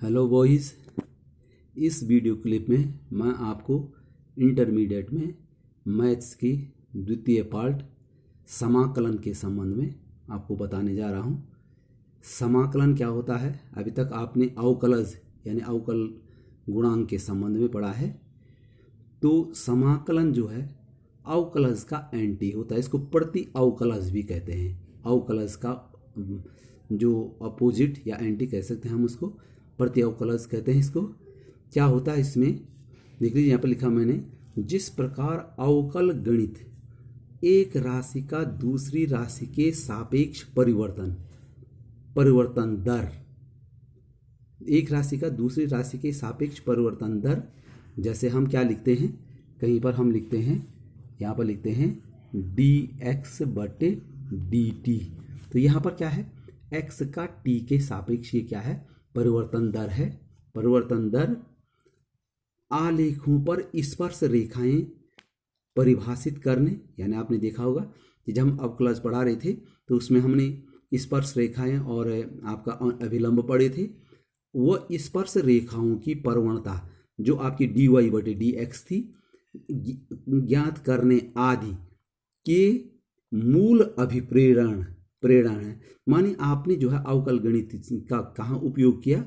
Hello boys. इस video clip में मैं आपको इंटरमीडिएट में मैथ्स की द्वितीय पार्ट समाकलन के संबंध में आपको बताने जा रहा हूँ। समाकलन क्या होता है? अभी तक आपने अवकलज यानी अवकल गुणांक के संबंध में पढ़ा है। तो समाकलन जो है अवकलज का एंटी होता है, इसको प्रति अवकलज भी कहते हैं। अवकलज का जो अपोजिट या एंटी कह सकते हैं हम उसको प्रति अवकलज कहते हैं। इसको क्या होता है इसमें देख लीजिए, यहाँ पर लिखा मैंने, जिस प्रकार अवकल गणित एक राशि का दूसरी राशि के सापेक्ष परिवर्तन दर, एक राशि का दूसरी राशि के सापेक्ष परिवर्तन दर, जैसे हम क्या लिखते हैं, कहीं पर हम लिखते हैं, यहाँ पर लिखते हैं dx/dt। तो यहाँ पर क्या है, x का t के सापेक्ष ये क्या है, परिवर्तन दर है। परिवर्तन दर आलेखों पर स्पर्श रेखाएं परिभाषित करने, यानी आपने देखा होगा कि जब हम अवकलज पढ़ा रहे थे तो उसमें हमने स्पर्श रेखाएं और आपका अभिलंब पढ़े थे। वो स्पर्श रेखाओं की प्रवणता जो आपकी dy/dx थी ज्ञात करने आदि के मूल अभिप्रेरण है। माने आपने जो है अवकल गणित का कहाँ उपयोग किया,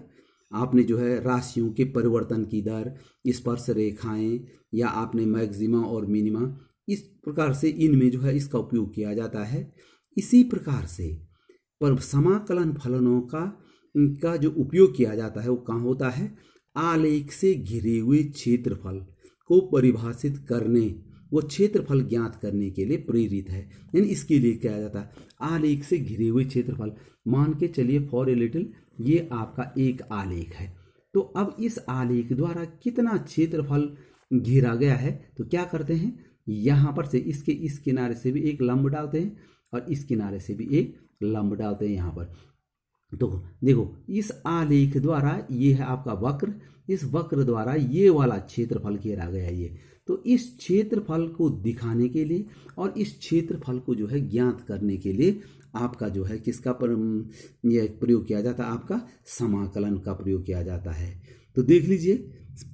आपने जो है राशियों के परिवर्तन की दर, स्पर्श रेखाएं, या आपने मैक्सिमा और मिनिमा, इस प्रकार से इनमें जो है इसका उपयोग किया जाता है। इसी प्रकार से पर समाकलन फलनों का जो उपयोग किया जाता है वो कहाँ होता है, आलेख से घिरे हुए क्षेत्रफल को परिभाषित करने, वो क्षेत्रफल ज्ञात करने के लिए प्रेरित है। यानी इसके लिए किया जाता है आलेख से घिरे हुए क्षेत्रफल। मान के चलिए फॉर ए लिटिल ये आपका एक आलेख है, तो अब इस आलेख द्वारा कितना क्षेत्रफल घेरा गया है, तो क्या करते हैं, यहाँ पर से इसके इस किनारे से भी एक लंब डालते हैं और इस किनारे से भी एक लंब डालते हैं यहाँ पर। तो देखो इस आलेख द्वारा ये है आपका वक्र, इस वक्र द्वारा ये वाला क्षेत्रफल घेरा गया ये। तो इस क्षेत्रफल को दिखाने के लिए और इस क्षेत्रफल को जो है ज्ञात करने के लिए आपका जो है किसका यह प्रयोग किया जाता है, आपका समाकलन का प्रयोग किया जाता है। तो देख लीजिए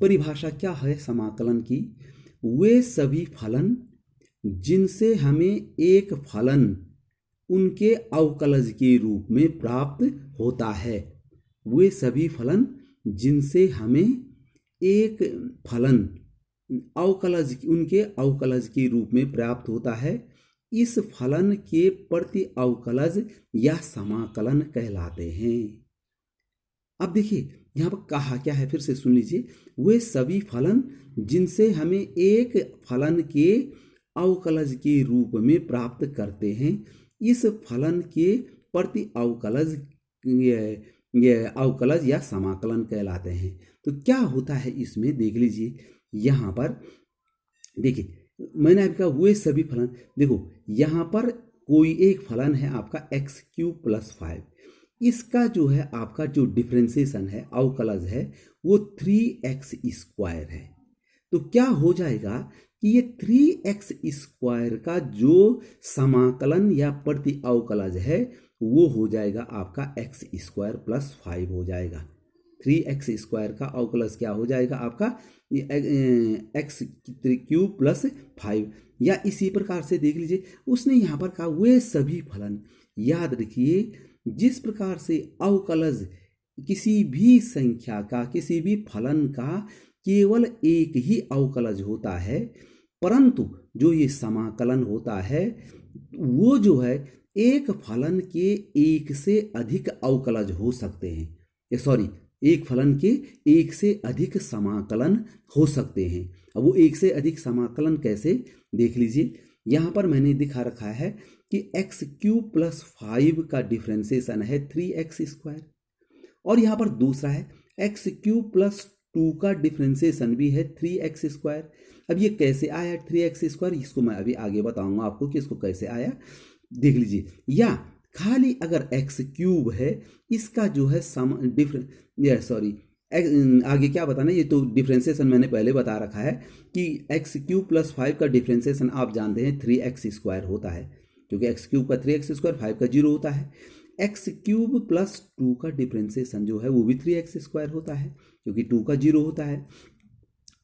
परिभाषा क्या है समाकलन की, वे सभी फलन जिनसे हमें एक फलन उनके अवकलज के रूप में प्राप्त होता है। वे सभी फलन जिनसे हमें एक फलन अवकलज उनके अवकलज के रूप में प्राप्त होता है, इस फलन के प्रति अवकलज या समाकलन कहलाते हैं। अब देखिए यहाँ पर कहा क्या है, फिर से सुन लीजिए, वे सभी फलन जिनसे हमें एक फलन के अवकलज के रूप में प्राप्त करते हैं, इस फलन के प्रति अवकलज अवकलज या समाकलन कहलाते हैं। तो क्या होता है इसमें देख लीजिए, यहाँ पर देखिए मैंने आपका वे सभी फलन, देखो यहाँ पर कोई एक फलन है आपका x³ + 5, इसका जो है आपका जो डिफरेंशिएशन है अवकलज है वो 3x² है। तो क्या हो जाएगा कि ये 3x² का जो समाकलन या प्रति अवकलज है वो हो जाएगा आपका x² + 5 हो जाएगा। 3x² का अवकलज क्या हो जाएगा आपका x³ + 5। या इसी प्रकार से देख लीजिए उसने यहाँ पर कहा वे सभी फलन, याद रखिए जिस प्रकार से अवकलज किसी भी संख्या का, किसी भी फलन का केवल एक ही अवकलज होता है, परंतु जो ये समाकलन होता है वो जो है एक फलन के एक से अधिक अवकलज हो सकते हैं, सॉरी एक फलन के एक से अधिक समाकलन हो सकते हैं। अब वो एक से अधिक समाकलन कैसे, देख लीजिए यहाँ पर मैंने दिखा रखा है कि x³ + 5 का डिफरेंशिएशन है 3x², और यहाँ पर दूसरा है x³ + 2 का डिफरेंशिएशन भी है 3x²। अब ये कैसे आया 3x², इसको मैं अभी आगे बताऊंगा आपको कि इसको कैसे आया, देख लीजिए। या खाली अगर x³ है, इसका जो है आगे क्या बताना, ये तो डिफरेंशिएशन मैंने पहले बता रखा है कि x³ + 5 का डिफरेंशिएशन आप जानते हैं 3x² होता है, क्योंकि x³ का 3x², 5 का 0 होता है। एक्स क्यूब प्लस 2 का डिफ्रेंसिएशन जो है वो भी 3x स्क्वायर होता है, क्योंकि 2 का 0 होता है,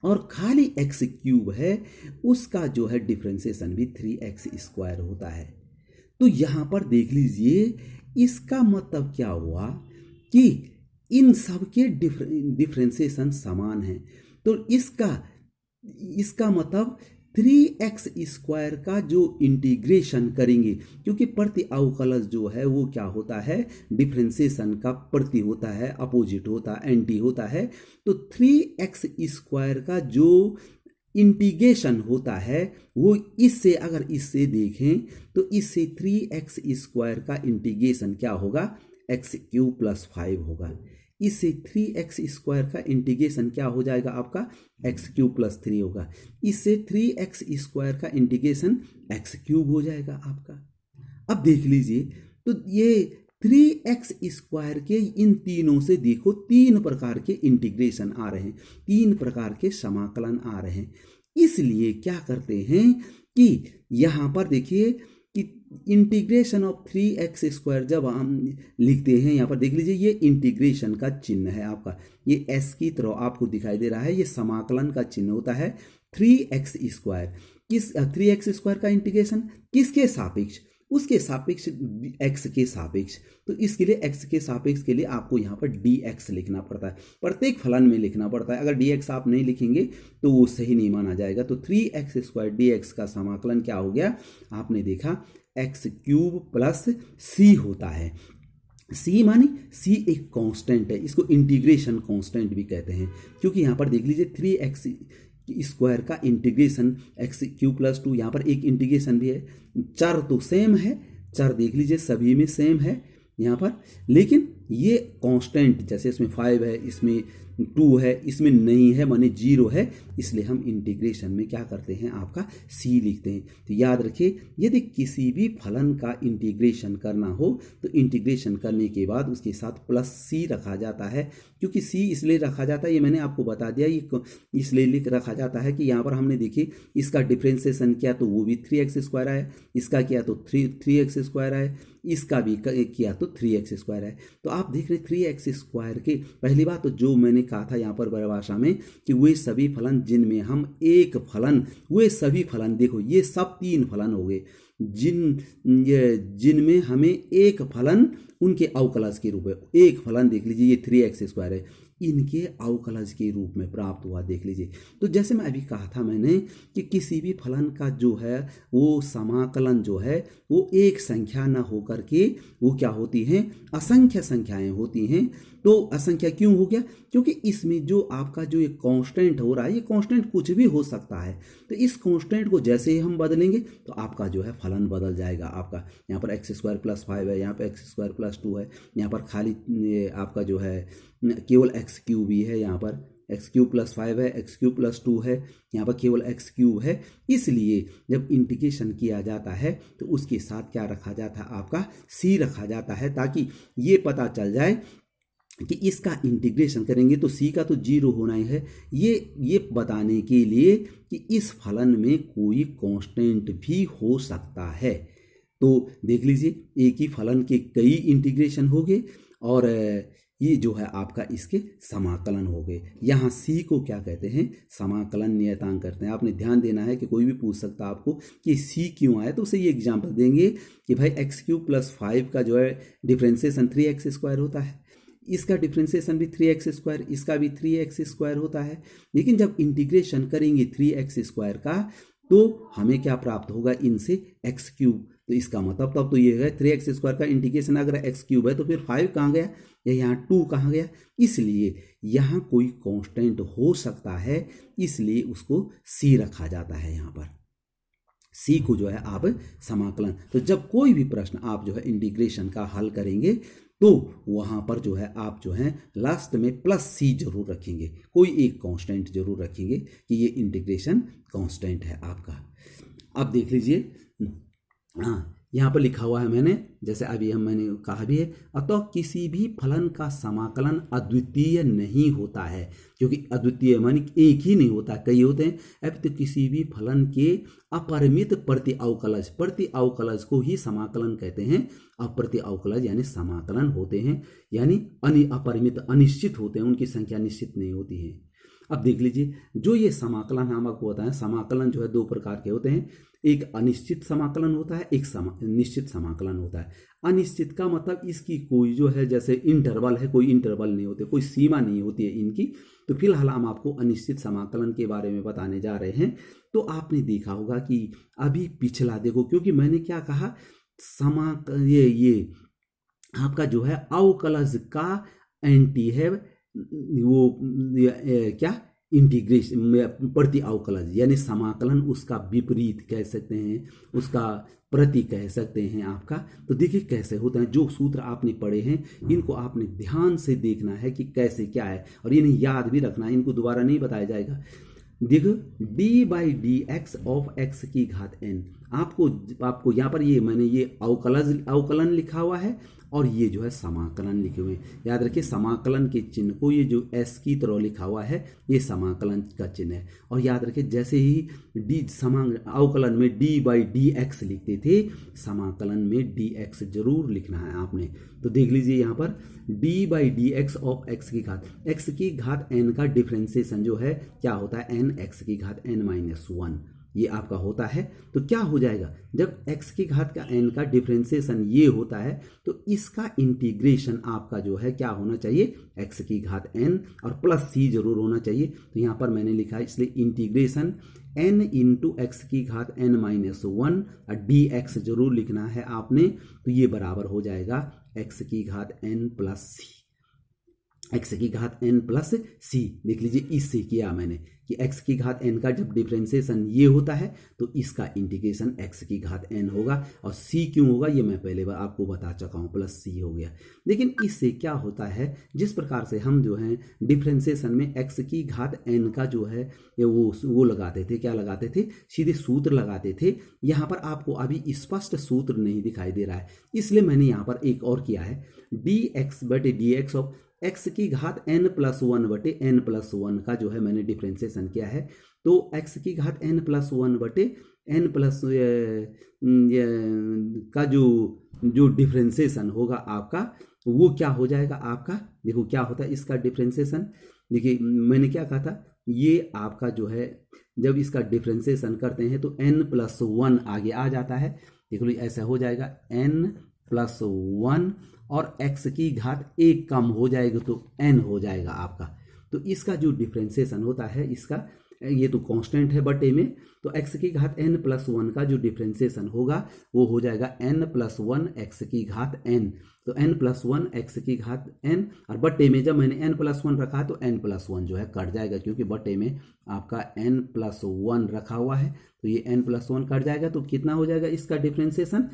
और खाली एक्स क्यूब है उसका जो है डिफ्रेंसिएशन भी 3x स्क्वायर होता है। तो यहाँ पर देख लीजिए, इसका मतलब क्या हुआ कि इन सब के डिफ्रेंसिएशन समान है। तो इसका मतलब 3x स्क्वायर का जो इंटीग्रेशन करेंगे, क्योंकि प्रति अवकलज जो है वो क्या होता है, डिफ्रेंसिएशन का प्रति होता है, अपोजिट होता है, एंटी होता है। तो 3x स्क्वायर का जो इंटीग्रेशन होता है वो इससे, अगर इससे देखें तो इससे 3x स्क्वायर का इंटीग्रेशन क्या होगा, एक्स क्यूब प्लस 5 होगा। इससे 3x स्क्वायर का इंटीग्रेशन क्या हो जाएगा आपका, एक्स क्यूब प्लस 3 होगा। इससे 3x स्क्वायर का इंटीग्रेशन एक्स क्यूब हो जाएगा आपका। अब देख लीजिए, तो ये 3x स्क्वायर के इन तीनों से देखो 3 प्रकार के इंटीग्रेशन आ रहे हैं, 3 प्रकार के समाकलन आ रहे हैं। इसलिए क्या करते हैं कि यहाँ पर देखिए कि इंटीग्रेशन ऑफ 3x स्क्वायर जब हम लिखते हैं, यहाँ पर देख लीजिए ये इंटीग्रेशन का चिन्ह है आपका, ये s की तरह आपको दिखाई दे रहा है, ये समाकलन का चिन्ह होता है 3x स्क्वायर। किस 3x स्क्वायर का इंटीग्रेशन किसके सापेक्ष, उसके सापेक्ष x के सापेक्ष। तो इसके लिए x के सापेक्ष के लिए आपको यहाँ पर dx लिखना पड़ता है, प्रत्येक फलन में लिखना पड़ता है। अगर dx आप नहीं लिखेंगे तो वो सही नहीं माना जाएगा। तो 3x स्क्वायर dx का समाकलन क्या हो गया, आपने देखा एक्स क्यूब प्लस c होता है। c मानी c एक कांस्टेंट है, इसको इंटीग्रेशन कांस्टेंट भी कहते हैं, क्योंकि यहाँ पर देख लीजिए 3x स्क्वायर का इंटीग्रेशन एक्स क्यूब प्लस 2, यहाँ पर एक इंटीग्रेशन भी है, चर तो सेम है, चर देख लीजिए सभी में सेम है यहाँ पर, लेकिन ये कांस्टेंट जैसे इसमें 5 है, इसमें 2 है, इसमें नहीं है, माने 0 है, इसलिए हम इंटीग्रेशन में क्या करते हैं आपका c लिखते हैं। तो याद रखिए, यदि किसी भी फलन का इंटीग्रेशन करना हो तो इंटीग्रेशन करने के बाद उसके साथ प्लस c रखा जाता है। क्योंकि c इसलिए रखा जाता है, ये मैंने आपको बता दिया, ये इसलिए लिख रखा जाता है कि यहाँ पर हमने देखिए इसका डिफ्रेंसिएशन किया तो वो भी 3x स्क्वायर आया, इसका किया तो 3x स्क्वायर आया, इसका भी किया तो 3x स्क्वायर है। तो आप देख रहे 3x स्क्वायर के, पहली बात तो जो मैंने कहा था यहाँ पर परिभाषा में कि वे सभी फलन जिनमें हम एक फलन, वे सभी फलन देखो ये सब 3 फलन हो गए जिनमें हमें एक फलन उनके अवकलज के रूप में, एक फलन देख लीजिए ये 3x स्क्वायर है, इनके अवकलज के रूप में प्राप्त हुआ। देख लीजिए, तो जैसे मैं अभी कहा था मैंने कि किसी भी फलन का जो है वो समाकलन जो है वो एक संख्या न होकर के वो क्या होती हैं, असंख्य संख्याएं होती हैं। तो असंख्य क्यों हो गया, क्योंकि इसमें जो आपका जो एक कांस्टेंट हो रहा है, ये कांस्टेंट कुछ भी हो सकता है। तो इस कांस्टेंट को जैसे ही हम बदलेंगे तो आपका जो है फलन बदल जाएगा। आपका यहाँ पर एक्स स्क्वायर प्लस 5 है, यहाँ पर एक्स स्क्वायर प्लस 2 है, यहाँ पर खाली आपका जो है केवल एक्स क्यूब ही है, यहाँ पर एक्स क्यूब प्लस 5 है, एक्स क्यूब प्लस 2 है, यहाँ पर केवल एक्स क्यूब है। इसलिए जब इंटीग्रेशन किया जाता है तो उसके साथ क्या रखा जाता है, आपका c रखा जाता है, ताकि ये पता चल जाए कि इसका इंटीग्रेशन करेंगे तो c का तो 0 होना ही है, ये बताने के लिए कि इस फलन में कोई कांस्टेंट भी हो सकता है। तो देख लीजिए एक ही फलन के कई इंटीग्रेशन हो गए और ये जो है आपका इसके समाकलन हो गए। यहाँ c को क्या कहते हैं, समाकलन नियतांक करते हैं। आपने ध्यान देना है कि कोई भी पूछ सकता है आपको कि c क्यों आया, तो उसे ये एग्जाम्पल देंगे कि भाई एक्स क्यूब प्लस 5 का जो है डिफ्रेंसिएशन 3x स्क्वायर होता है, इसका डिफ्रेंसिएशन भी 3x स्क्वायर, इसका भी 3x स्क्वायर होता है। लेकिन जब इंटीग्रेशन करेंगे 3x स्क्वायर का तो हमें क्या प्राप्त होगा, इनसे x क्यूब। तो इसका मतलब तब तो ये है 3x स्क्वायर का इंटीग्रेशन अगर x क्यूब है तो फिर 5 कहाँ गया या यहाँ 2 कहाँ गया। इसलिए यहाँ कोई कांस्टेंट हो सकता है, इसलिए उसको c रखा जाता है। यहाँ पर c को जो है आप समाकलन, तो जब कोई भी प्रश्न आप जो है इंटीग्रेशन का हल करेंगे तो वहाँ पर जो है आप जो है लास्ट में प्लस c जरूर रखेंगे, कोई एक कांस्टेंट जरूर रखेंगे कि ये इंटीग्रेशन कांस्टेंट है आपका। अब देख लीजिए, हाँ यहाँ पर लिखा हुआ है मैंने, जैसे अभी मैंने कहा भी है, अतः किसी भी फलन का समाकलन अद्वितीय नहीं होता है, क्योंकि अद्वितीय मानी एक ही नहीं होता, कई होते हैं। अब तो किसी भी फलन के अपरिमित प्रति अवकलज को ही समाकलन कहते हैं। अप्रति अवकलज यानी समाकलन होते हैं, यानी अपरिमित अनिश्चित होते हैं, उनकी संख्या निश्चित नहीं होती है। अब देख लीजिए, जो ये समाकलन हम आपको बताएं, समाकलन जो है दो प्रकार के होते हैं, एक अनिश्चित समाकलन होता है, एक निश्चित समाकलन होता है। अनिश्चित का मतलब इसकी कोई जो है जैसे इंटरवल है, कोई इंटरवल नहीं होते, कोई सीमा नहीं होती है इनकी। तो फिलहाल हम आपको अनिश्चित समाकलन के बारे में बताने जा रहे हैं। तो आपने देखा होगा कि अभी पिछला देखो, क्योंकि मैंने क्या कहा, ये आपका जो है अवकलज का एंटी है वो क्या, इंटीग्रेशन प्रति अवकलज यानी समाकलन, उसका विपरीत कह सकते हैं, उसका प्रति कह सकते हैं आपका। तो देखिए कैसे होता है, जो सूत्र आपने पढ़े हैं इनको आपने ध्यान से देखना है कि कैसे क्या है, और इन्हें याद भी रखना है, इनको दोबारा नहीं बताया जाएगा। देखो d/dx ऑफ x की घात n, आपको यहाँ पर ये मैंने ये अवकलन लिखा हुआ है और ये जो है समाकलन लिखे हुए हैं। याद रखिए समाकलन के चिन्ह को ये जो s की तरह लिखा हुआ है ये समाकलन का चिन्ह है। और याद रखिए जैसे ही अवकलन में d/dx लिखते थे, समाकलन में dx जरूर लिखना है आपने। तो देख लीजिए यहाँ पर d/dx ऑफ x की घात n का डिफ्रेंसिएशन जो है क्या होता है, n x की घात n-1 ये आपका होता है। तो क्या हो जाएगा, जब x की घात का n का डिफरेंशिएशन ये होता है तो इसका इंटीग्रेशन आपका जो है क्या होना चाहिए, x की घात n और प्लस c जरूर होना चाहिए। तो यहाँ पर मैंने लिखा है, इसलिए इंटीग्रेशन n इंटू एक्स की घात n-1 और dx जरूर लिखना है आपने। तो ये बराबर हो जाएगा x की घात n प्लस c, x की घात n प्लस c। देख लीजिए इससे किया मैंने कि x की घात n का जब डिफरेंशिएशन ये होता है तो इसका इंटीग्रेशन x की घात n होगा, और c क्यों होगा ये मैं पहले आपको बता चुका हूँ, प्लस c हो गया। लेकिन इससे क्या होता है, जिस प्रकार से हम जो है डिफरेंशिएशन में x की घात n का जो है वो लगाते थे, क्या लगाते थे, सीधे सूत्र लगाते थे। यहाँ पर आपको अभी स्पष्ट सूत्र नहीं दिखाई दे रहा है, इसलिए मैंने यहाँ पर एक और किया है, dx/dx ऑफ x की घात n+1/n+1 का जो है मैंने डिफरेंशिएशन किया है। तो x की घात n+1/n+ का जो डिफरेंशिएशन होगा आपका वो क्या हो जाएगा आपका, देखो क्या होता है इसका डिफरेंशिएशन। देखिए मैंने क्या कहा था, ये आपका जो है जब इसका डिफरेंशिएशन करते हैं तो n+1 आगे आ जाता है। देखो ऐसा हो जाएगा n+1 और x की घात 1 कम हो जाएगा तो n हो जाएगा आपका। तो इसका जो डिफरेंशिएशन होता है, इसका ये तो कांस्टेंट है बटे में, तो x की घात n+1 का जो डिफरेंशिएशन होगा वो हो जाएगा n+1 x की घात n। तो n+1 x की घात n और बटे में जब मैंने n+1 रखा तो n+1 जो है कट जाएगा, क्योंकि बटे में आपका n+1 रखा हुआ है तो ये n+1 कट जाएगा। तो कितना हो जाएगा इसका डिफरेंशिएशन,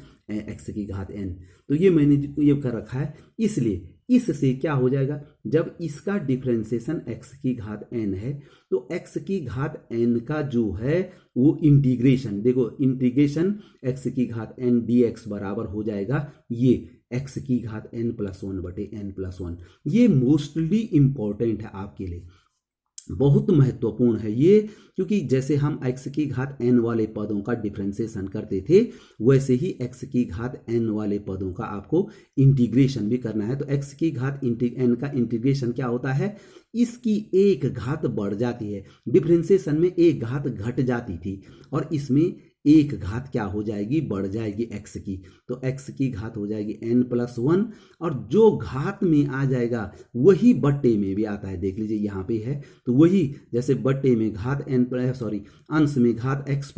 x की घात n। तो ये मैंने ये कर रखा है, इसलिए इससे क्या हो जाएगा, जब इसका डिफरेंशिएशन x की घात n है तो x की घात n का जो है वो इंटीग्रेशन, देखो इंटीग्रेशन x की घात n dx बराबर हो जाएगा ये x की घात n+1/n+1। ये मोस्टली इंपॉर्टेंट है आपके लिए, बहुत महत्वपूर्ण है ये, क्योंकि जैसे हम x की घात n वाले पदों का डिफरेंशिएशन करते थे वैसे ही x की घात n वाले पदों का आपको इंटीग्रेशन भी करना है। तो x की घात n का इंटीग्रेशन क्या होता है, इसकी एक घात बढ़ जाती है, डिफरेंशिएशन में एक घात घट जाती थी और इसमें एक घात क्या हो जाएगी, बढ़ जाएगी x की। तो x की घात हो जाएगी n+1 और जो घात में आ जाएगा वही बट्टे में भी आता है। देख लीजिए यहाँ पे है, तो वही जैसे बट्टे में घात अंश में घात x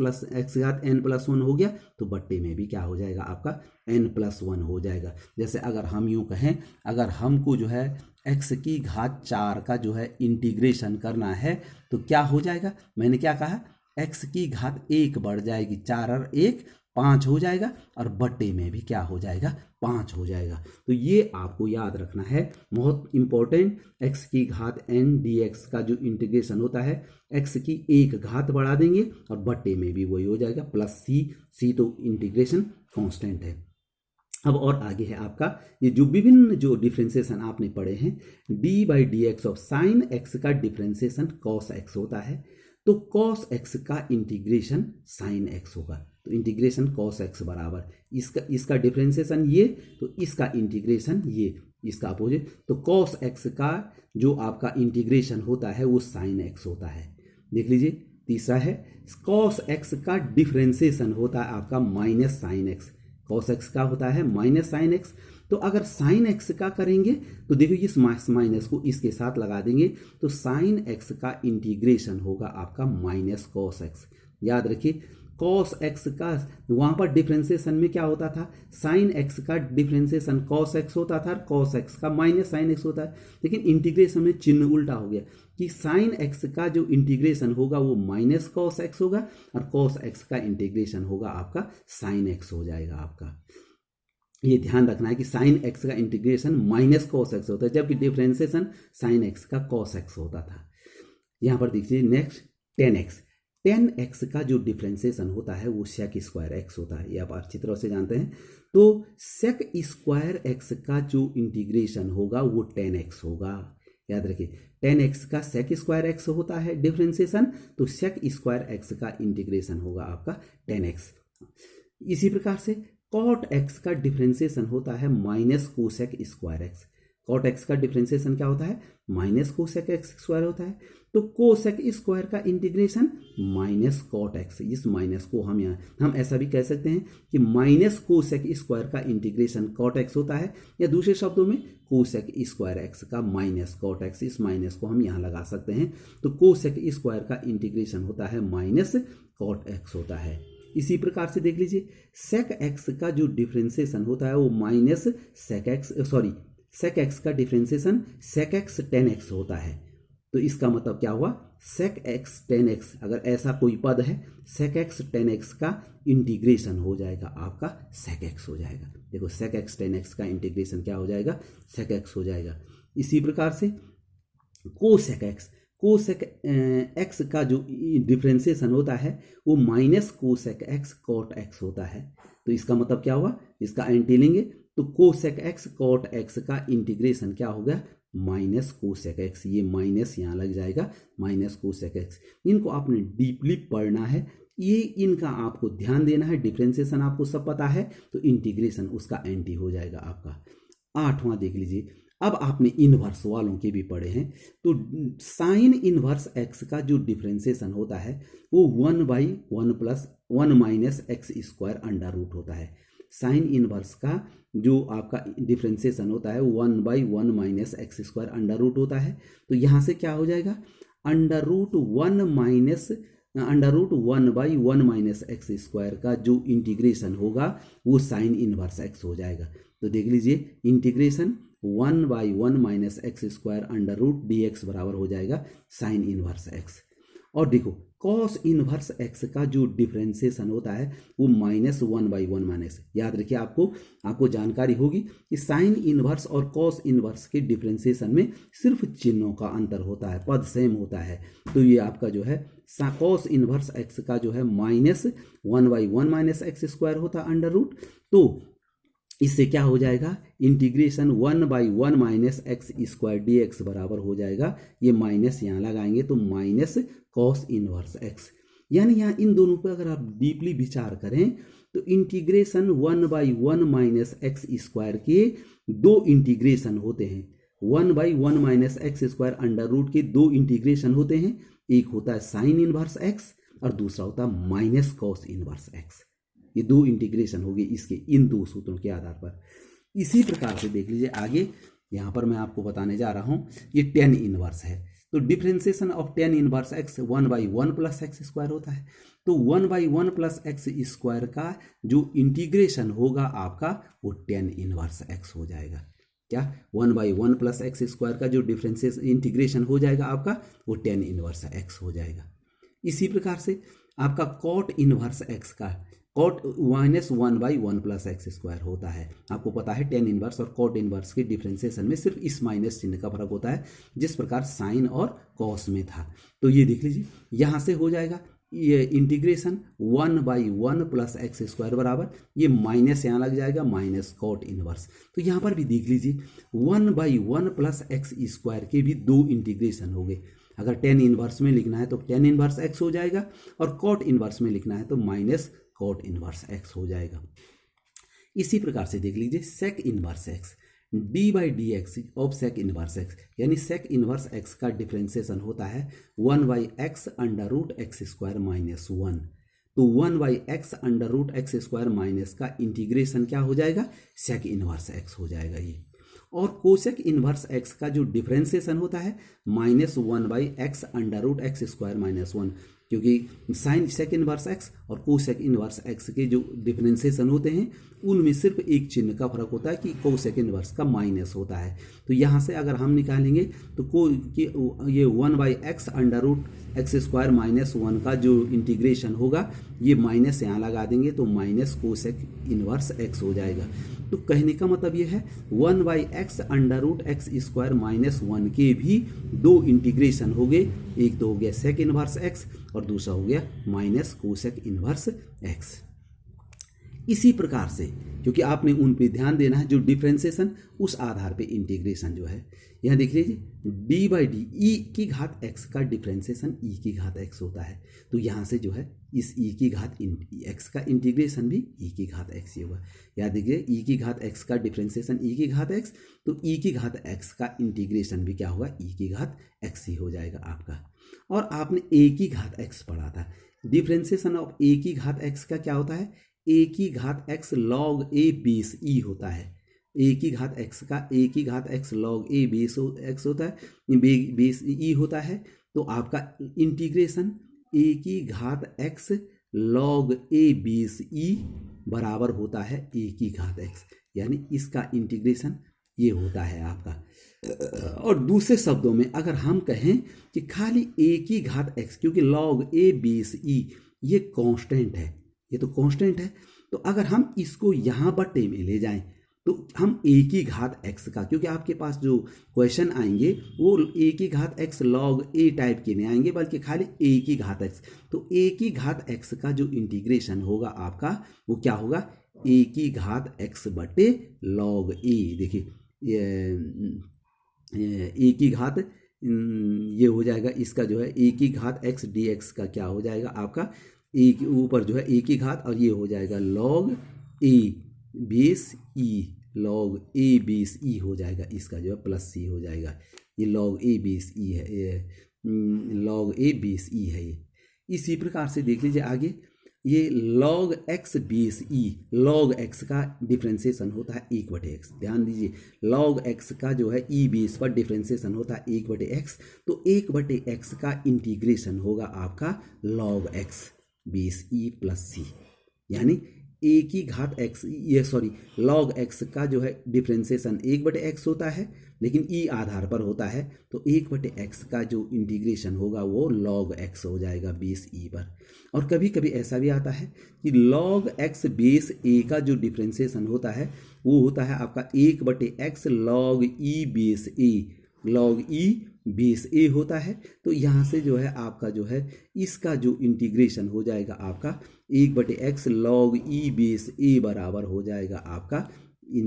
घात n+1 हो गया तो बट्टे में भी क्या हो जाएगा आपका n+1 हो जाएगा। जैसे अगर हम यूं कहें, अगर हमको जो है x की घात 4 का जो है इंटीग्रेशन करना है तो क्या हो जाएगा, मैंने क्या कहा, x की घात 1 बढ़ जाएगी, 4 और 1 5 हो जाएगा और बट्टे में भी क्या हो जाएगा, 5 हो जाएगा। तो ये आपको याद रखना है, बहुत इंपॉर्टेंट। x की घात n dx का जो इंटीग्रेशन होता है x की एक घात बढ़ा देंगे और बट्टे में भी वही हो जाएगा प्लस c तो इंटीग्रेशन कांस्टेंट है। अब और आगे है आपका ये जो विभिन्न जो डिफ्रेंसिएशन आपने पढ़े हैं, D by d x of sine x का डिफ्रेंसिएशन कॉस एक्स होता है, तो कॉस एक्स का इंटीग्रेशन साइन एक्स होगा। तो इंटीग्रेशन कॉस एक्स बराबर इसका डिफ्रेंसिएशन ये, तो इसका इंटीग्रेशन ये, इसका अपोजिट, तो कॉस एक्स का जो आपका इंटीग्रेशन होता है वो साइन एक्स होता है। देख लीजिए तीसरा है कॉस एक्स का डिफ्रेंसिएशन होता है आपका minus sine x. Cos x का होता है माइनस साइन एक्स, तो अगर साइन एक्स का करेंगे तो देखो इस माइनस को इसके साथ लगा देंगे, तो साइन एक्स का इंटीग्रेशन होगा आपका माइनस कॉस एक्स। याद रखिए कॉस एक्स का वहां पर डिफ्रेंसिएशन में क्या होता था, साइन एक्स का डिफ्रेंसिएशन कॉस एक्स होता था, कॉस एक्स का माइनस साइन एक्स होता है, लेकिन इंटीग्रेशन में चिन्ह उल्टा हो गया कि साइन एक्स का जो इंटीग्रेशन होगा वो माइनस कॉस एक्स होगा और कॉस एक्स का इंटीग्रेशन होगा आपका साइन एक्स हो जाएगा आपका। ये ध्यान रखना है कि साइन एक्स का इंटीग्रेशन माइनस कॉस एक्स होता है, जबकि डिफ्रेंसिएशन साइन एक्स का कॉस एक्स होता था। यहां पर देखिए next ten x. Tan x का जो डिफ्रेंसिएशन होता है वो सेक स्क्वायर एक्स होता है, ये आप अच्छी तरह से जानते हैं। तो सेक स्क्वायर एक्स का जो इंटीग्रेशन होगा वो टेन एक्स होगा। याद रखिए टेन एक्स का सेक स्क्वायर एक्स होता है डिफ्रेंसिएशन, तो सेक स्क्वायर एक्स का इंटीग्रेशन होगा आपका टेन एक्स। इसी प्रकार से कॉट एक्स का डिफ्रेंसिएशन होता है minus cosec square x. Cot x का डिफ्रेंसिएशन क्या होता है, माइनस कोसेक एक्स स्क्वायर होता है, तो कोसेक स्क्वायर का इंटीग्रेशन माइनस कॉट एक्स। इस माइनस को हम ऐसा भी कह सकते हैं कि माइनस कोसेक स्क्वायर का इंटीग्रेशन कॉट एक्स होता है, या दूसरे शब्दों में कोसेक स्क्वायर एक्स का माइनस कॉट एक्स। इस माइनस को हम यहाँ लगा सकते हैं, तो कोसेक स्क्वायर का इंटीग्रेशन होता है माइनस कॉट एक्स होता है। इसी प्रकार से देख लीजिए सेक एक्स का जो डिफ्रेंसिएशन होता है वो माइनस सेक एक्स का differentiation sec x tan x होता है। तो इसका मतलब क्या हुआ, सेक एक्स टेन एक्स, अगर ऐसा कोई पद है सेक एक्स टेन एक्स का इंटीग्रेशन हो जाएगा आपका सेक एक्स हो जाएगा। देखो सेक एक्स टेन एक्स का इंटीग्रेशन क्या हो जाएगा, सेक एक्स हो जाएगा। इसी प्रकार से कोसेक एक्स का जो डिफ्रेंसिएशन होता है वो minus cosec x cot x होता है। तो इसका मतलब क्या हुआ, इसका एंटी लेंगे तो कोसेक एक्स कॉट एक्स का इंटीग्रेशन क्या हो गया, माइनस कोसेक एक्स। ये माइनस यहाँ लग जाएगा माइनस कोसेक एक्स। इनको आपने डीपली पढ़ना है, ये इनका आपको ध्यान देना है। डिफ्रेंसिएशन आपको सब पता है, तो इंटीग्रेशन उसका एंटी हो जाएगा आपका। आठवां देख लीजिए, अब आपने इनवर्स वालों के भी पढ़े हैं, तो साइन इनवर्स एक्स का जो डिफ्रेंसिएशन होता है वो 1/1 plus 1 minus x square under root होता है। साइन इनवर्स का जो आपका डिफ्रेंसिएशन होता है 1/1 minus x square under root होता है। तो यहाँ से क्या हो जाएगा, under root 1/1 minus x square का जो इंटीग्रेशन होगा वो साइन इनवर्स एक्स हो जाएगा। तो देख लीजिए integration 1/1 minus x square under root d x बराबर हो जाएगा साइन इनवर्स एक्स। और देखो कॉस इनवर्स एक्स का जो डिफ्रेंसिएशन होता है वो -1/1 माइनस। याद रखिए आपको जानकारी होगी कि साइन इनवर्स और कॉस इनवर्स के डिफ्रेंसिएशन में सिर्फ चिन्हों का अंतर होता है, पद सेम होता है। तो ये आपका जो है कॉस इनवर्स एक्स का जो है -1/1 माइनस एक्स स्क्वायर होता है अंडर रूट। तो इससे क्या हो जाएगा, integration 1/1 minus x square D x बराबर हो जाएगा। ये माइनस यहाँ लगाएंगे तो माइनस कॉस इनवर्स एक्स। यानी यहाँ इन दोनों पर अगर आप डीपली विचार करें तो इंटीग्रेशन 1/1 माइनस एक्स स्क्वायर के दो इंटीग्रेशन होते हैं। 1/1 minus x square under root के दो इंटीग्रेशन होते हैं, एक होता है साइन इनवर्स एक्स और दूसरा होता है माइनस कॉस इनवर्स एक्स। ये दो इंटीग्रेशन होगी इसके इन दो सूत्रों के आधार पर। इसी प्रकार से देख लीजिए आगे, यहाँ पर मैं आपको बताने जा रहा हूँ ये टेन इनवर्स है। तो differentiation of tan inverse x 1/1 plus x square होता है। तो 1/1 प्लस एक्स स्क्वायर का जो इंटीग्रेशन होगा आपका वो टेन इनवर्स एक्स हो जाएगा। क्या 1/1 प्लस एक्स स्क्वायर का जो डिफ्रेंसिएशन इंटीग्रेशन हो जाएगा आपका वो टेन इनवर्स एक्स हो जाएगा। इसी प्रकार से आपका कॉट इनवर्स एक्स का कॉट -1/1 प्लस एक्स स्क्वायर होता है। आपको पता है टेन इनवर्स और कॉट इनवर्स के डिफ्रेंसिएशन में सिर्फ इस माइनस चिन्ह का फर्क होता है, जिस प्रकार साइन और कॉस में था। तो ये देख लीजिए यहाँ से हो जाएगा ये इंटीग्रेशन 1/1 प्लस एक्स स्क्वायर बराबर, ये माइनस यहाँ लग जाएगा माइनस कॉट इनवर्स। तो यहाँ पर भी देख लीजिए 1/1 प्लस एक्स स्क्वायर के भी दो इंटीग्रेशन हो गए। अगर टेन इनवर्स में लिखना है तो टेन इनवर्स एक्स हो जाएगा, और कॉट इनवर्स में लिखना है तो माइनस कॉट इनवर्स एक्स हो जाएगा। इसी प्रकार से देख लीजिए sec inverse x, d by d x of sec inverse x, यानी सेक इनवर्स एक्स का डिफ्रेंसिएशन होता है 1/x under root x square minus 1। तो 1/x under root x square minus का इंटीग्रेशन क्या हो जाएगा, सेक इनवर्स एक्स हो जाएगा ये। और कोसेक इनवर्स एक्स का जो डिफ्रेंसिएशन होता है -1/x under root x square minus 1, क्योंकि साइन सेक इनवर्स एक्स और कोसेक इनवर्स एक्स के जो डिफ्रेंसिएशन होते हैं उनमें सिर्फ एक चिन्ह का फर्क होता है कि कोसेक इनवर्स का माइनस होता है। तो यहाँ से अगर हम निकालेंगे तो ये 1/x under root x square minus 1 का जो इंटीग्रेशन होगा, ये माइनस यहाँ लगा देंगे तो माइनस कोसेक इनवर्स एक्स हो जाएगा। तो कहने का मतलब ये है 1/x under root x square minus 1 के भी दो इंटीग्रेशन हो गए, एक तो हो गया सेक इनवर्स एक्स और दूसरा हो गया माइनस कोसेक इनवर्स एक्स। इसी प्रकार से, क्योंकि आपने उन पे ध्यान देना है जो डिफ्रेंसिएशन, उस आधार पे इंटीग्रेशन जो है, यहाँ देख लीजिए डी बाई डी ई की घात एक्स का डिफ्रेंसिएशन ई की घात एक्स होता है। तो यहाँ से जो है इस ई की घात एक्स का इंटीग्रेशन भी ई की घात एक्स ही होगा। याद देखिए ई की घात एक्स का डिफ्रेंसिएशन ई की घात एक्स, तो ई की घात एक्स का इंटीग्रेशन भी क्या होगा, ई की घात एक्स ही हो जाएगा आपका। और आपने ए की घात एक्स पढ़ा था, डिफ्रेंसिएशन ऑफ ए की घात एक्स का क्या होता है, ए की घात एक्स लॉग ए बेस ई होता है। ए की घात एक्स का ए की घात एक्स लॉग ए बेस एक्स होता है, बेस ई होता है। तो आपका इंटीग्रेशन ए की घात एक्स लॉग ए बेस ई बराबर होता है ए की घात एक्स, यानी इसका इंटीग्रेशन ये होता है आपका। और दूसरे शब्दों में अगर हम कहें कि खाली ए की घात एक्स, क्योंकि लॉग ए बेस ई ये कांस्टेंट है, ये तो कांस्टेंट है, तो अगर हम इसको यहाँ बट्टे में ले जाएं तो हम ए की घात एक्स का, क्योंकि आपके पास जो क्वेश्चन आएंगे वो ए की घात एक्स लॉग ए टाइप के नहीं आएंगे, बल्कि खाली ए की घात एक्स। तो ए की घात एक्स का जो इंटीग्रेशन होगा आपका वो क्या होगा, ए की घात एक्स बटे लॉग ए। देखिए ए की घात ये हो जाएगा, इसका जो है ए की घात एक्स डी एक्स का क्या हो जाएगा आपका, ए के ऊपर जो है ए की घात और ये हो जाएगा लॉग ए बेस ई, लॉग ए बेस ई हो जाएगा, इसका जो है प्लस सी हो जाएगा। ये लॉग ए बेस ई है, ये लॉग ए बेस ई है ये। इसी प्रकार से देख लीजिए आगे, ये लॉग एक्स बेस ई, लॉग एक्स का डिफ्रेंसिएशन होता है 1/x। ध्यान दीजिए लॉग एक्स का जो है ई बेस पर डिफ्रेंसिएशन होता है 1/x, तो 1/x का इंटीग्रेशन होगा आपका log x base e plus c, यानी ए की घात एक्स, ये सॉरी लॉग एक्स का जो है डिफ्रेंसिएशन 1/x होता है, लेकिन ई आधार पर होता है, तो 1/x का जो इंटीग्रेशन होगा वो लॉग एक्स हो जाएगा बेस ई पर। और कभी कभी ऐसा भी आता है कि लॉग एक्स बेस ए का जो डिफ्रेंसिएशन होता है वो होता है आपका 1/x लॉग ई बेस ए, लॉग ई बेस ए होता है। तो यहाँ से जो है आपका जो है इसका जो इंटीग्रेशन हो जाएगा आपका 1/x लॉग ई बेस ए बराबर हो जाएगा आपका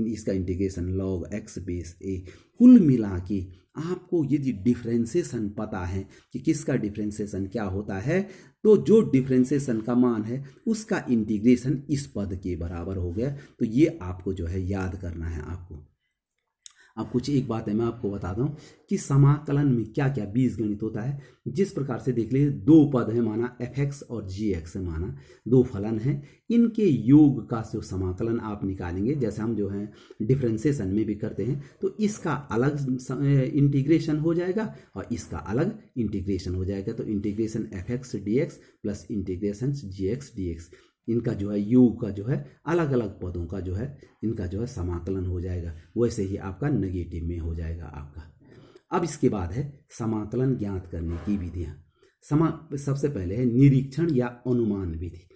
इसका इंटीग्रेशन लॉग एक्स बेस ए। कुल मिला के आपको यदि डिफ्रेंसिएशन पता है कि किसका डिफ्रेंसिएशन क्या होता है, तो जो डिफ्रेंसिएशन का मान है उसका इंटीग्रेशन इस पद के बराबर हो गया। तो ये आपको जो है याद करना है आपको। अब कुछ एक बात है मैं आपको बता दूं कि समाकलन में क्या क्या बीजगणित होता है। जिस प्रकार से देख लीजिए दो पद है माना fx और gx है माना, दो फलन हैं, इनके योग का जो समाकलन आप निकालेंगे, जैसे हम जो है डिफरेंशिएशन में भी करते हैं, तो इसका अलग इंटीग्रेशन हो जाएगा और इसका अलग इंटीग्रेशन हो जाएगा। तो integration fx dx plus integration gx dx, इनका जो है योग का जो है अलग अलग पदों का जो है इनका जो है समाकलन हो जाएगा। वैसे ही आपका नेगेटिव में हो जाएगा आपका। अब इसके बाद है समाकलन ज्ञात करने की विधियाँ। सबसे पहले है निरीक्षण या अनुमान विधि।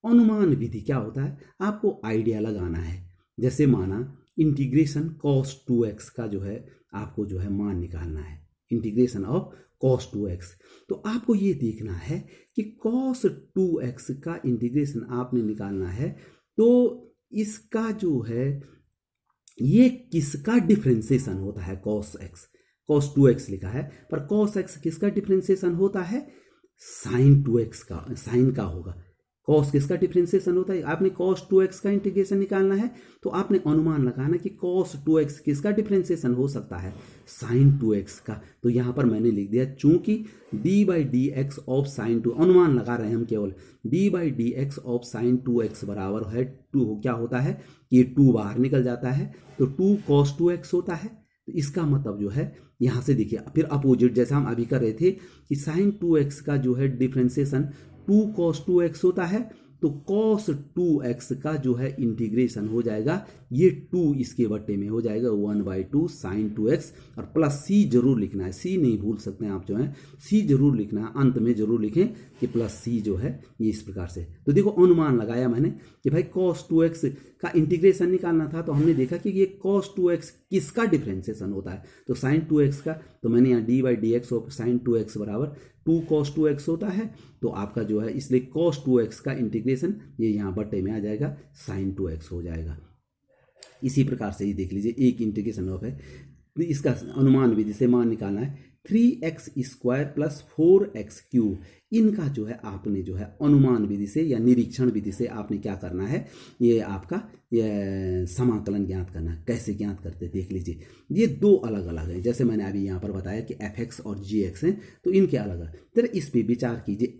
अनुमान विधि क्या होता है, आपको आइडिया लगाना है। जैसे माना इंटीग्रेशन cos 2x का जो है आपको जो है मान निकालना है, इंटीग्रेशन ऑफ cos 2x। तो आपको ये देखना है कि cos 2x का इंटीग्रेशन आपने निकालना है, तो इसका जो है ये किसका डिफरेंशिएशन होता है, cos 2x लिखा है, पर cos x किसका डिफरेंशिएशन होता है, sin 2x का, साइन का होगा। cos किसका डिफरेंशिएशन होता है, आपने cos 2x का इंटीग्रेशन निकालना है, तो आपने अनुमान लगाना कि cos 2x किसका डिफरेंशिएशन हो सकता है, sin 2x का। तो यहाँ पर मैंने लिख दिया, चूंकि d/dx ऑफ sin 2, अनुमान लगा रहे हैं हम केवल, d/dx ऑफ sin 2x बराबर है 2, क्या होता है कि 2 बाहर निकल जाता है, तो 2 cos 2x होता है। तो इसका मतलब जो है यहाँ से देखिए, फिर अपोजिट जैसा हम अभी कर रहे थे कि sin 2x का जो है डिफरेंशिएशन 2 cos 2x होता है, तो cos 2x का जो है इंटीग्रेशन हो जाएगा, ये 2 इसके बट्टे में हो जाएगा 1/2 sin 2x, और प्लस c जरूर लिखना है, c नहीं भूल सकते हैं आप, जो है c जरूर लिखना है, अंत में जरूर लिखें कि प्लस c जो है ये इस प्रकार से। तो देखो अनुमान लगाया मैंने कि भाई cos 2x का इंटीग्रेशन निकालना था, तो हमने देखा कि ये cos 2x किसका डिफरेंशिएशन होता है, तो sin 2x का, तो मैंने यहाँ d/dx ऑफ sin 2x बराबर 2 cos 2x होता है, तो आपका जो है इसलिए cos 2x का इंटीग्रेशन ये यहाँ बट्टे में आ जाएगा, sin 2x हो जाएगा। इसी प्रकार से ही देख लीजिए, एक इंटीग्रेशन ऑफ है, इसका अनुमान विधि से मान निकालना है 3x² प्लस 4x³, इनका जो है आपने जो है अनुमान विधि से या निरीक्षण विधि से आपने क्या करना है, ये आपका ये समाकलन ज्ञात करना है। कैसे ज्ञात करते देख लीजिए, ये दो अलग अलग हैं, जैसे मैंने अभी यहाँ पर बताया कि fx और gx हैं, तो इनके अलग अलग। तो इस पर विचार कीजिए,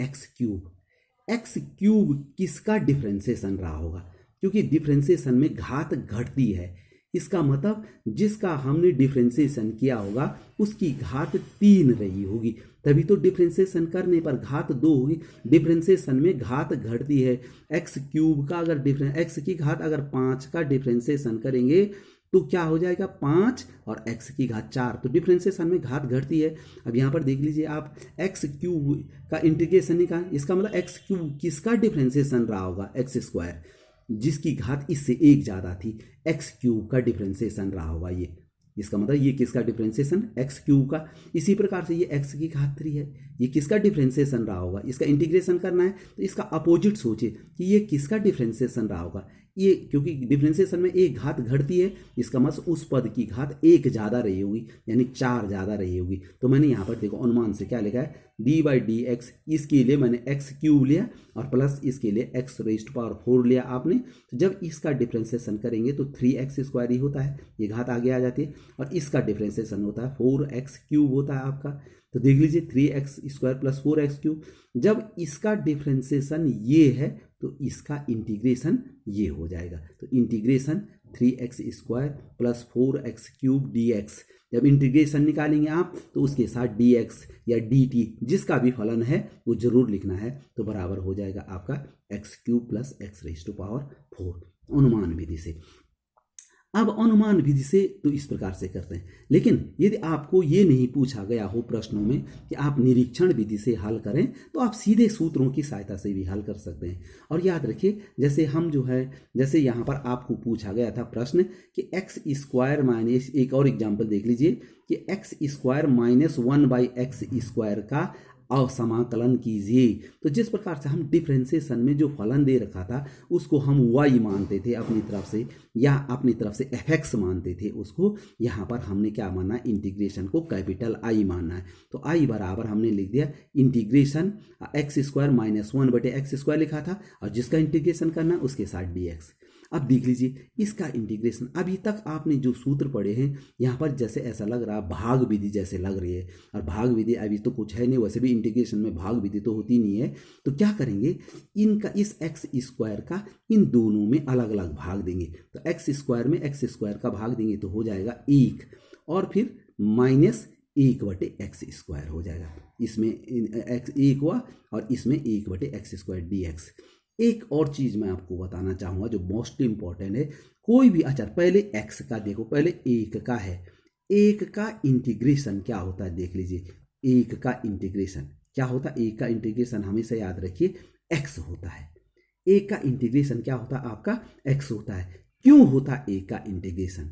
x³ किसका डिफ्रेंसिएशन रहा होगा, क्योंकि डिफ्रेंसिएशन में घात घटती है, इसका मतलब जिसका हमने डिफ्रेंसिएशन किया होगा उसकी घात 3 रही होगी, तभी तो डिफ्रेंसिएशन करने पर घात 2 होगी। डिफ्रेंसिएशन में घात घटती है, x³ का अगर x की घात अगर 5 का डिफ्रेंसिएशन करेंगे तो क्या हो जाएगा 5 और x की घात 4, तो डिफ्रेंसिएशन में घात घटती है। अब यहाँ पर देख लीजिए आप, x³ का इंटीग्रेशन निकाल, इसका मतलब x³ किसका डिफ्रेंसिएशन रहा होगा, x², जिसकी घात इससे 1 ज़्यादा थी, x³ का डिफ्रेंसिएशन रहा होगा ये, इसका मतलब ये किसका डिफ्रेंसिएशन, x³ का। इसी प्रकार से ये x की घात 3 है, ये किसका डिफ्रेंसिएशन रहा होगा, इसका इंटीग्रेशन करना है, तो इसका अपोजिट सोचिए कि ये किसका डिफ्रेंसिएशन रहा होगा, ये, क्योंकि डिफ्रेंसिएशन में एक घात घटती है, इसका मतलब उस पद की घात 1 ज़्यादा रही होगी, यानी 4 ज़्यादा रही होगी। तो मैंने यहाँ पर देखो अनुमान से क्या लिखा है, d/dx, इसके लिए मैंने x³ लिया और प्लस इसके लिए x⁴ लिया आपने। तो जब इसका डिफ्रेंसिएशन करेंगे तो 3x² ही होता है, ये घात आगे आ जाती है, और इसका डिफ्रेंसिएशन होता है 4x³ होता है आपका। तो देख लीजिए 3x² प्लस 4x³, जब इसका डिफ्रेंसिएशन ये है तो इसका इंटीग्रेशन ये हो जाएगा, तो integration 3x² plus 4x³ dx, जब इंटीग्रेशन निकालेंगे आप तो उसके साथ dx या dt जिसका भी फलन है वो जरूर लिखना है, तो बराबर हो जाएगा आपका x³ प्लस x⁴ अनुमान विधि से। अब अनुमान विधि से तो इस प्रकार से करते हैं, लेकिन यदि आपको ये नहीं पूछा गया हो प्रश्नों में कि आप निरीक्षण विधि से हल करें, तो आप सीधे सूत्रों की सहायता से भी हल कर सकते हैं। और याद रखिए, जैसे हम जो है, जैसे यहाँ पर आपको पूछा गया था प्रश्न कि x² माइनस, एक और एग्जाम्पल देख लीजिए कि x² माइनस 1/x² का अवसमाकलन कीजिए। तो जिस प्रकार से हम डिफ्रेंसिएशन में जो फलन दे रखा था उसको हम y मानते थे अपनी तरफ से, या अपनी तरफ से fx मानते थे उसको, यहाँ पर हमने क्या माना, इंटीग्रेशन को कैपिटल I मानना है। तो I बराबर हमने लिख दिया इंटीग्रेशन x² माइनस 1/x² लिखा था, और जिसका इंटीग्रेशन करना उसके साथ dx। अब देख लीजिए इसका इंटीग्रेशन, अभी तक आपने जो सूत्र पढ़े हैं यहाँ पर जैसे ऐसा लग रहा भाग विधि जैसे लग रही है, और भाग विधि अभी तो कुछ है नहीं, वैसे भी इंटीग्रेशन में भाग विधि तो होती नहीं है। तो क्या करेंगे, इनका इस x² का इन दोनों में अलग अलग भाग देंगे, तो x² में x² का भाग देंगे तो हो जाएगा 1, और फिर माइनस 1/x² हो जाएगा, इसमें x 1 हुआ और इसमें 1/x² dx। एक और चीज मैं आपको बताना चाहूंगा जो मोस्ट इंपॉर्टेंट है, कोई भी, अच्छा पहले x का देखो, पहले 1 का है, 1 का इंटीग्रेशन क्या होता है देख लीजिए, 1 का इंटीग्रेशन क्या होता है, 1 का इंटीग्रेशन हमेशा याद रखिए x होता है, 1 का इंटीग्रेशन क्या होता है आपका x होता है। क्यों होता है 1 का इंटीग्रेशन,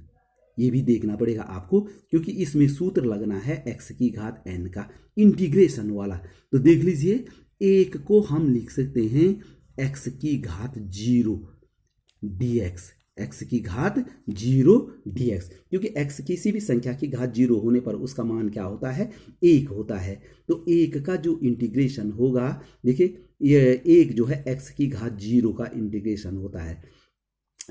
ये भी देखना पड़ेगा आपको, क्योंकि इसमें सूत्र लगना है x की घात n का इंटीग्रेशन वाला। तो देख लीजिए, एक को हम लिख सकते हैं x की घात 0 dx, x की घात 0 dx, क्योंकि x किसी भी संख्या की घात 0 होने पर उसका मान क्या होता है, 1 होता है। तो 1 का जो इंटीग्रेशन होगा, देखिए ये 1 जो है x की घात 0 का इंटीग्रेशन होता है,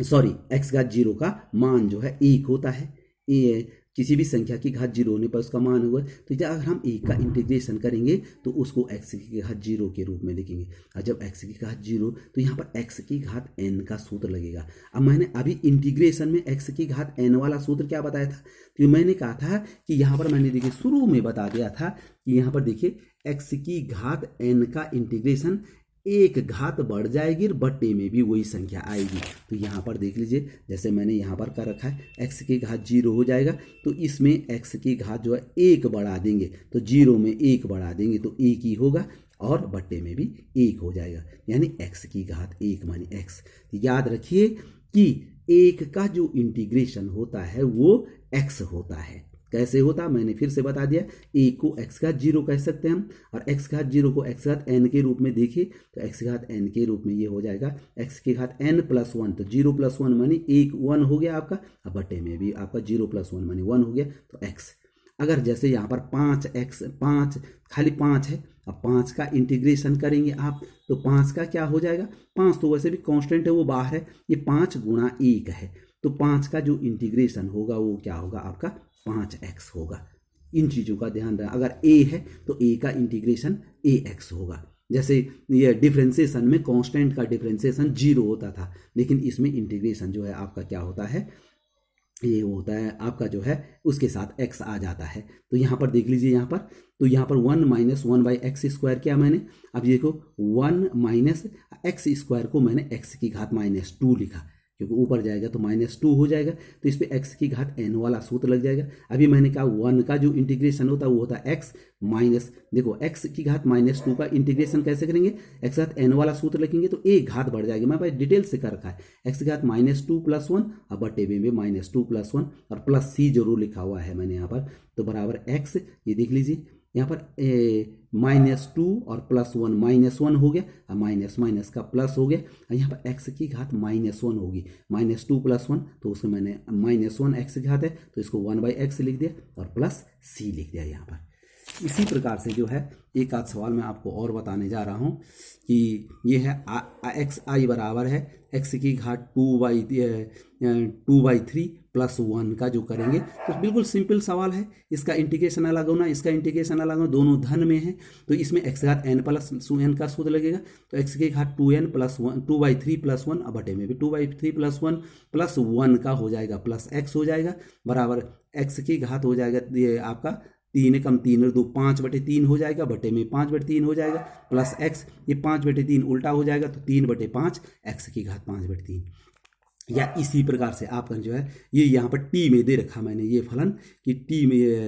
सॉरी x घात 0 का मान जो है 1 होता है। ये किसी भी संख्या की घात 0 होने पर उसका मान हुआ, तो अगर हम 1 का इंटीग्रेशन करेंगे तो उसको x की घात 0 के रूप में लिखेंगे। और जब x की घात 0, तो यहाँ पर x की घात n का सूत्र लगेगा। अब मैंने अभी इंटीग्रेशन में x की घात n वाला सूत्र क्या बताया था, तो मैंने कहा था कि यहाँ पर मैंने देखिए शुरू में बता दिया था कि यहाँ पर देखिए x की घात n का इंटीग्रेशन एक घात बढ़ जाएगी और बट्टे में भी वही संख्या आएगी। तो यहाँ पर देख लीजिए, जैसे मैंने यहाँ पर कर रखा है x की घात 0 हो जाएगा, तो इसमें x की घात जो है 1 बढ़ा देंगे, तो 0 में 1 बढ़ा देंगे तो 1 ही होगा, और बट्टे में भी 1 हो जाएगा, यानी x की घात 1 मानी x। याद रखिए कि 1 का जो इंटीग्रेशन होता है वो x होता है। कैसे होता, मैंने फिर से बता दिया, 1 को x घात 0 कह सकते हैं हम, और x घात 0 को x घात n के रूप में देखिए, तो x घात n के रूप में ये हो जाएगा x की घात n प्लस 1, तो 0 प्लस 1 मानी 1 हो गया आपका, अब बटे में भी आपका 0 प्लस 1 मानी 1 हो गया, तो x। अगर जैसे यहाँ पर 5 खाली 5 है, अब 5 का इंटीग्रेशन करेंगे आप, तो 5 का क्या हो जाएगा, 5 तो वैसे भी कांस्टेंट है वो बाहर है, ये 5 गुणा 1 है, तो 5 का जो इंटीग्रेशन होगा वो क्या होगा आपका 5x होगा। इन चीज़ों का ध्यान रखना, अगर a है तो a का इंटीग्रेशन ax होगा। जैसे ये डिफरेंशिएशन में कांस्टेंट का डिफरेंशिएशन 0 होता था, लेकिन इसमें इंटीग्रेशन जो है आपका क्या होता है, ये होता है आपका जो है उसके साथ x आ जाता है। तो यहाँ पर देख लीजिए, यहाँ पर तो यहाँ पर 1 माइनस 1/x² किया मैंने। अब देखो 1 माइनस x² को मैंने x की घात -2 लिखा, क्योंकि ऊपर जाएगा तो -2 हो जाएगा, तो इस पे x की घात n वाला सूत्र लग जाएगा। अभी मैंने कहा 1 का जो इंटीग्रेशन होता है वो होता है x माइनस, देखो x की घात -2 का इंटीग्रेशन कैसे करेंगे, x घात n वाला सूत्र लिखेंगे तो एक घात बढ़ जाएगी। मैं भाई डिटेल से कर रखा है, x घात -2 प्लस 1, अब बटे में -2 प्लस 1 और प्लस c जरूर लिखा हुआ है मैंने यहाँ पर, तो बराबर x, ये देख लीजिए यहाँ पर -2 और +1 -1 हो गया, और माइनस माइनस का प्लस हो गया, और यहाँ पर x की घात -1 होगी, -2 + 1, तो उसमें मैंने -1 x की घात है तो इसको 1/x लिख दिया और प्लस c लिख दिया यहाँ पर। इसी प्रकार से जो है एक आध सवाल मैं आपको और बताने जा रहा हूँ कि ये है xi बराबर है x की घात 2/3 + 1 का जो करेंगे, तो बिल्कुल सिंपल सवाल है। इसका इंटीग्रेशन अलग होना, इसका इंटीग्रेशन अलग होना, दोनों धन में है, तो इसमें x घात n प्लस n का सूत्र लगेगा, तो x की घात 2n + 1 2/3 + 1, अब बटे में भी 2/3 + 1 + 1 का हो जाएगा प्लस x हो जाएगा, बराबर x की घात हो जाएगा ये आपका 3 कम 3 और 2 5/3 हो जाएगा, बटे में 5/3 हो जाएगा प्लस x, ये 5/3 उल्टा हो जाएगा तो 3/5 x की घात 5/3। या इसी प्रकार से आपका जो है ये यहाँ पर t में दे रखा मैंने ये फलन कि t में